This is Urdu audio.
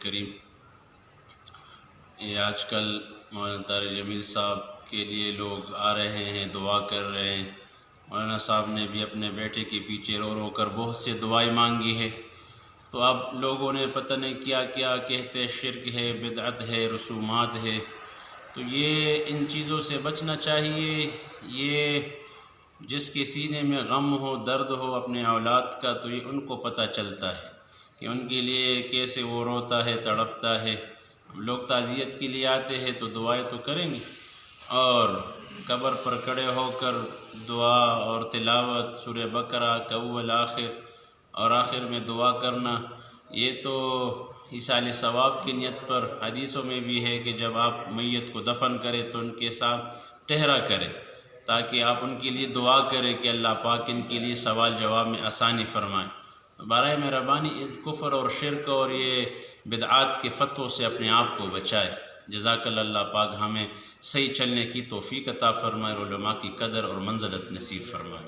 کریم۔ یہ آج کل مولانا طارق جمیل صاحب کے لیے لوگ آ رہے ہیں، دعا کر رہے ہیں۔ مولانا صاحب نے بھی اپنے بیٹے کے پیچھے رو رو کر بہت سے دعائیں مانگی ہے، تو اب لوگوں نے پتہ نہیں کیا کیا کہتے، شرک ہے، بدعت ہے، رسومات ہے، تو یہ ان چیزوں سے بچنا چاہیے۔ یہ جس کے سینے میں غم ہو، درد ہو اپنے اولاد کا، تو یہ ان کو پتہ چلتا ہے کہ ان کے لیے کیسے وہ روتا ہے، تڑپتا ہے۔ لوگ تعزیت کے لیے آتے ہیں تو دعائیں تو کریں گے، اور قبر پر کھڑے ہو کر دعا اور تلاوت سورہ بقرہ کا اول آخر اور آخر میں دعا کرنا، یہ تو ایصال ثواب کی نیت پر حدیثوں میں بھی ہے کہ جب آپ میت کو دفن کریں تو ان کے ساتھ ٹہرا کریں، تاکہ آپ ان کے لیے دعا کریں کہ اللہ پاک ان کے لیے سوال جواب میں آسانی فرمائیں۔ تو برائے مہربانی ان کفر اور شرک اور یہ بدعات کے فتووں سے اپنے آپ کو بچائے۔ جزاک اللہ پاک ہمیں صحیح چلنے کی توفیق عطا فرمائے، علماء کی قدر اور منزلت نصیب فرمائے۔